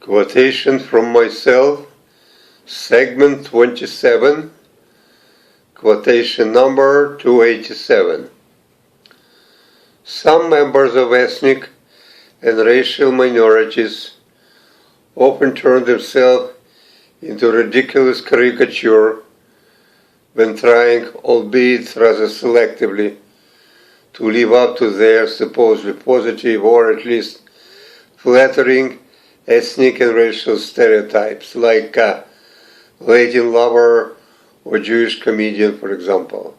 Quotation from myself, segment 27, quotation number 287. Some members of ethnic and racial minorities often turn themselves into ridiculous caricature when trying, albeit rather selectively, to live up to their supposedly positive or at least flattering ethnic and racial stereotypes, like Latin lover or Jewish comedian, for example,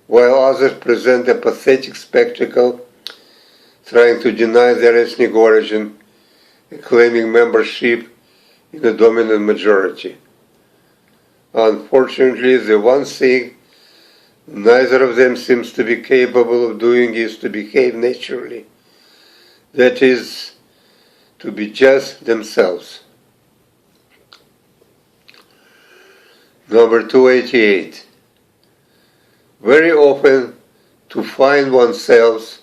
while others present a pathetic spectacle trying to deny their ethnic origin and claiming membership in the dominant majority. Unfortunately, the one thing neither of them seems to be capable of doing is to behave naturally. That is, to be just themselves. Number 288. Very often, to find oneself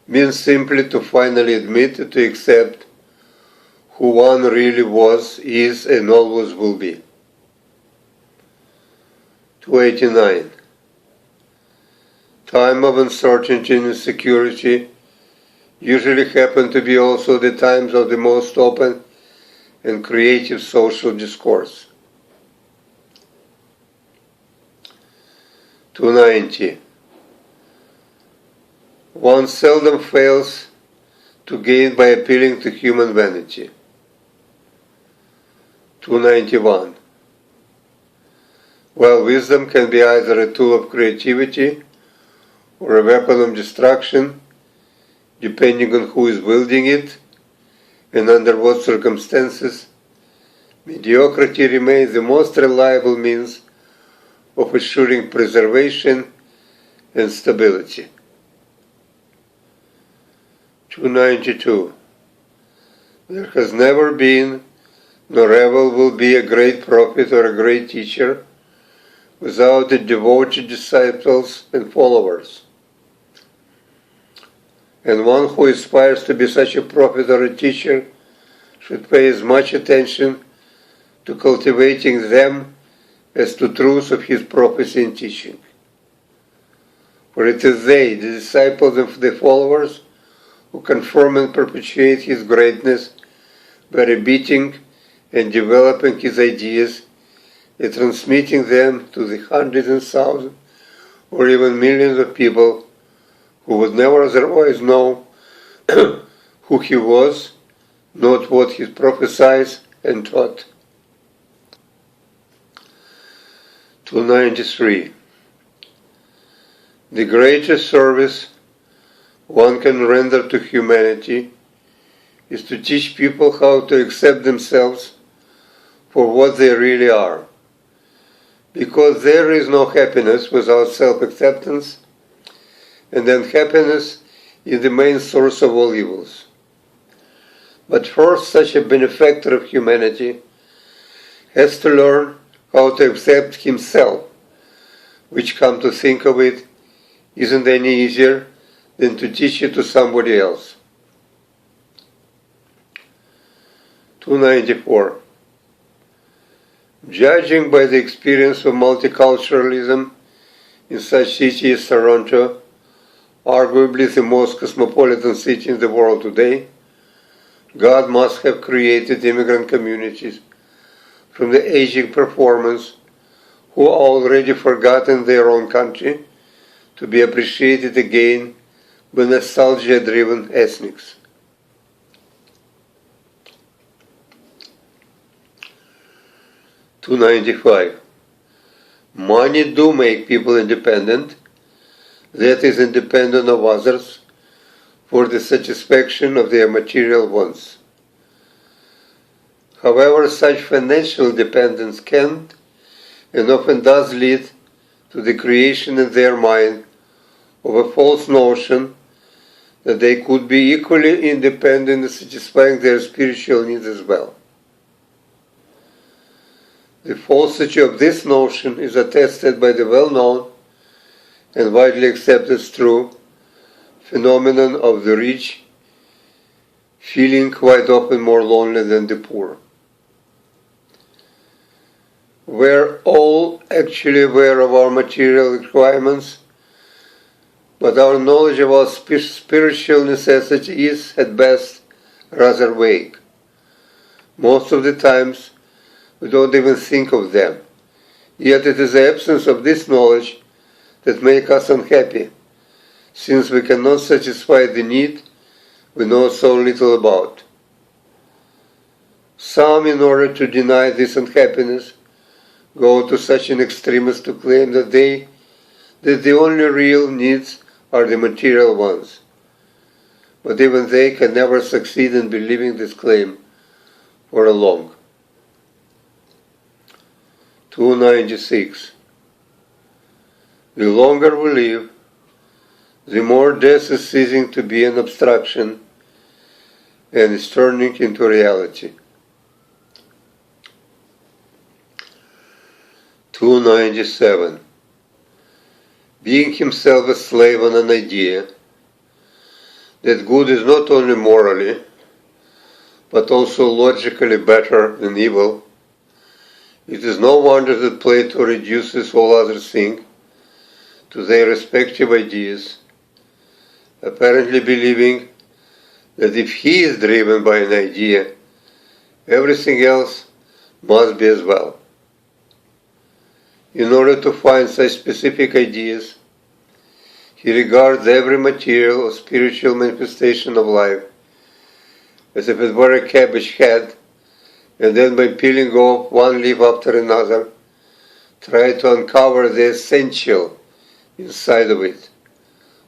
means simply to finally admit, to accept who one really was, is, and always will be. 289. Time of uncertainty and insecurity usually happen to be also the times of the most open and creative social discourse. 290. One seldom fails to gain by appealing to human vanity. 291. While wisdom can be either a tool of creativity or a weapon of destruction, depending on who is wielding it and under what circumstances, mediocrity remains the most reliable means of assuring preservation and stability. 292. There has never been, nor ever will be, a great prophet or a great teacher without the devoted disciples and followers. And one who aspires to be such a prophet or a teacher should pay as much attention to cultivating them as to truths of his prophecy and teaching. For it is they, the disciples and the followers, who confirm and perpetuate his greatness by repeating and developing his ideas and transmitting them to the hundreds and thousands or even millions of people who would never otherwise know who he was, not what he prophesied and taught. 293. The greatest service one can render to humanity is to teach people how to accept themselves for what they really are, because there is no happiness without self-acceptance, and unhappiness is the main source of all evils. But first, such a benefactor of humanity has to learn how to accept himself, which, come to think of it, isn't any easier than to teach it to somebody else. 294. Judging by the experience of multiculturalism in such cities as Toronto, arguably the most cosmopolitan city in the world today, God must have created immigrant communities from the aging performers who are already forgotten their own country to be appreciated again by nostalgia-driven ethnics. 295. Money do make people independent, that is, independent of others, for the satisfaction of their material wants. However, such financial dependence can and often does lead to the creation in their mind of a false notion that they could be equally independent in satisfying their spiritual needs as well. The falsity of this notion is attested by the well-known and widely accepted as true phenomenon of the rich feeling quite often more lonely than the poor. We're all actually aware of our material requirements, but our knowledge of our spiritual necessity is, at best, rather vague. Most of the times, we don't even think of them. Yet it is the absence of this knowledge that makes us unhappy, since we cannot satisfy the need we know so little about. Some, in order to deny this unhappiness, go to such an extreme as to claim that the only real needs are the material ones. But even they can never succeed in believing this claim for long. 296. The longer we live, the more death is ceasing to be an abstraction and is turning into reality. 297. Being himself a slave on an idea that good is not only morally, but also logically better than evil, it is no wonder that Plato reduces all other things to their respective ideas, apparently believing that if he is driven by an idea, everything else must be as well. In order to find such specific ideas, he regards every material or spiritual manifestation of life as if it were a cabbage head, and then by peeling off one leaf after another, try to uncover the essential inside of it,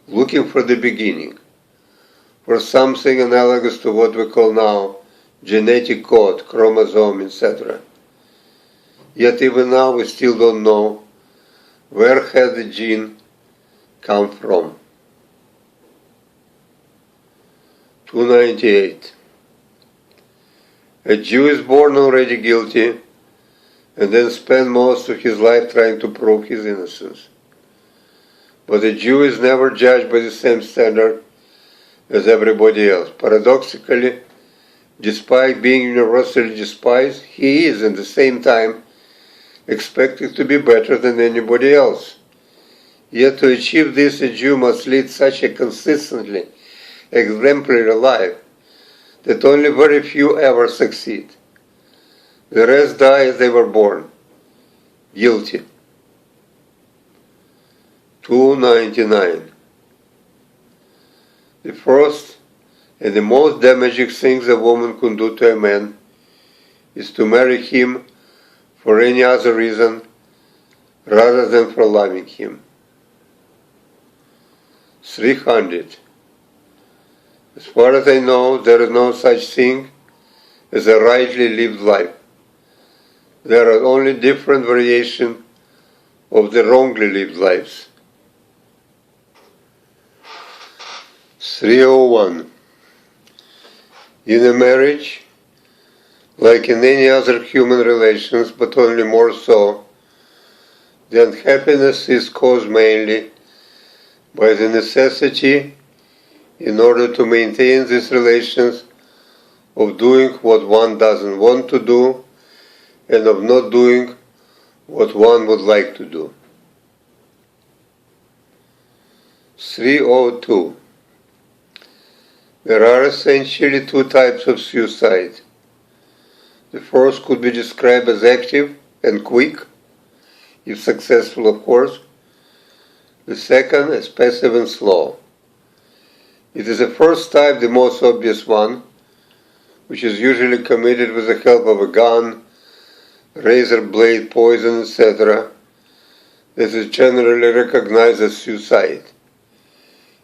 looking for the beginning, for something analogous to what we call now genetic code, chromosome, etc. Yet even now we still don't know where had the gene come from. 298. A Jew is born already guilty and then spends most of his life trying to prove his innocence. But a Jew is never judged by the same standard as everybody else. Paradoxically, despite being universally despised, he is at the same time expected to be better than anybody else. Yet to achieve this, a Jew must lead such a consistently exemplary life that only very few ever succeed. The rest die as they were born, guilty. 299. The first and the most damaging thing a woman can do to a man is to marry him for any other reason rather than for loving him. 300. As far as I know, there is no such thing as a rightly lived life. There are only different variations of the wrongly lived lives. 301. In a marriage, like in any other human relations, but only more so, the unhappiness is caused mainly by the necessity, in order to maintain these relations, of doing what one doesn't want to do and of not doing what one would like to do. 302. There are essentially two types of suicide. The first could be described as active and quick, if successful of course. The second as passive and slow. It is the first type, the most obvious one, which is usually committed with the help of a gun, razor blade, poison, etc., that is generally recognized as suicide.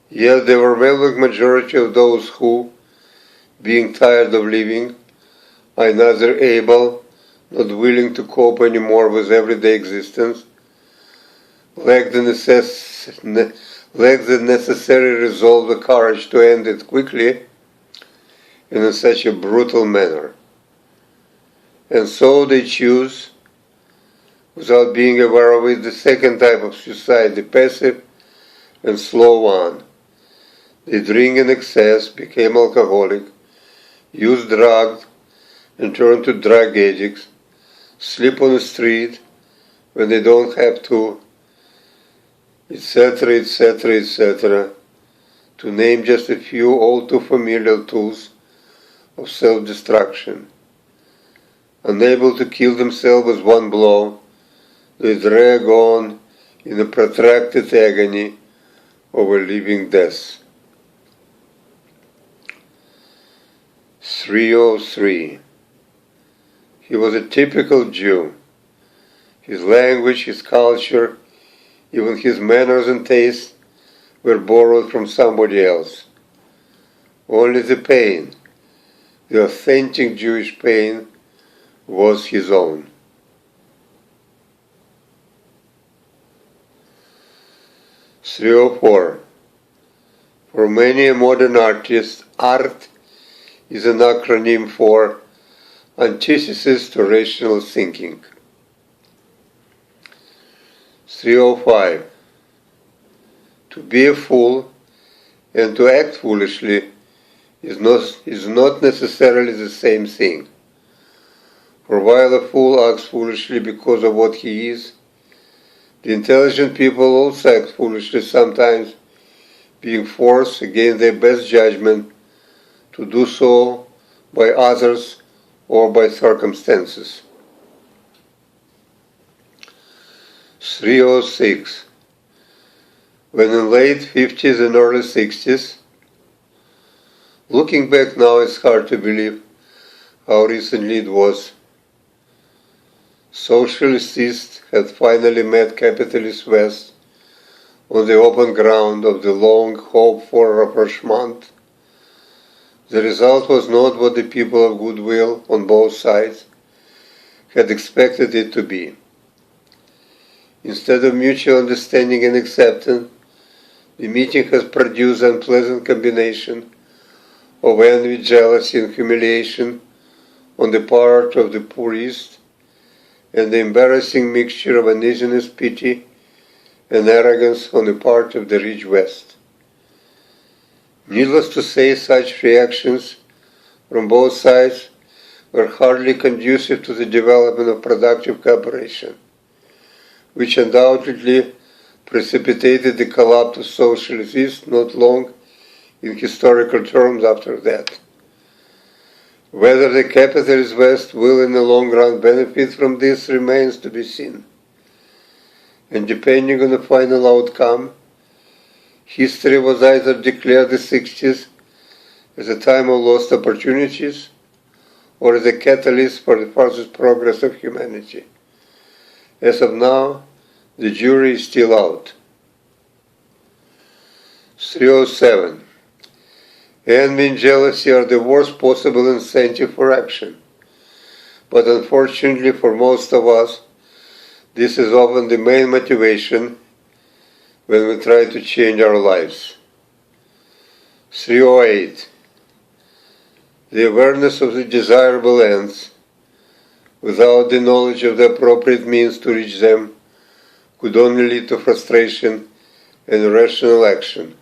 Yet the overwhelming majority of those who, being tired of living, are neither able nor willing to cope anymore with everyday existence, lack the necessary resolve, the courage to end it quickly and in such a brutal manner. And so they choose, without being aware of it, the second type of suicide, the passive and slow one. They drink in excess, became alcoholic, use drugs and turn to drug addicts, sleep on the street when they don't have to, etc., etc., etc., to name just a few all too familiar tools of self-destruction. Unable to kill themselves with one blow, they drag on in a protracted agony over living death. 303. He was a typical Jew. His language, his culture, even his manners and tastes were borrowed from somebody else. Only the pain, the authentic Jewish pain, was his own. 304. For many modern artists, art is an acronym for antithesis to rational thinking. 305. To be a fool and to act foolishly is not necessarily the same thing. For while a fool acts foolishly because of what he is, the intelligent people also act foolishly, sometimes being forced against their best judgment to do so by others or by circumstances. 306. When in late 50s and early 60s, looking back now it's hard to believe how recently it was, Socialist East had finally met capitalist West on the open ground of the long hoped-for rapprochement. The result was not what the people of goodwill on both sides had expected it to be. Instead of mutual understanding and acceptance, the meeting has produced an unpleasant combination of envy, jealousy, and humiliation on the part of the poor East, and the embarrassing mixture of uneasiness, pity, and arrogance on the part of the rich West. Needless to say, such reactions from both sides were hardly conducive to the development of productive cooperation, which undoubtedly precipitated the collapse of Socialist East not long in historical terms after that. Whether the capitalist West will in the long run benefit from this remains to be seen. And depending on the final outcome, history was either declared the 60s as a time of lost opportunities or as a catalyst for the furthest progress of humanity. As of now, the jury is still out. 307. Envy and jealousy are the worst possible incentive for action. But unfortunately for most of us, this is often the main motivation when we try to change our lives. 308. The awareness of the desirable ends, without the knowledge of the appropriate means to reach them, could only lead to frustration and irrational action.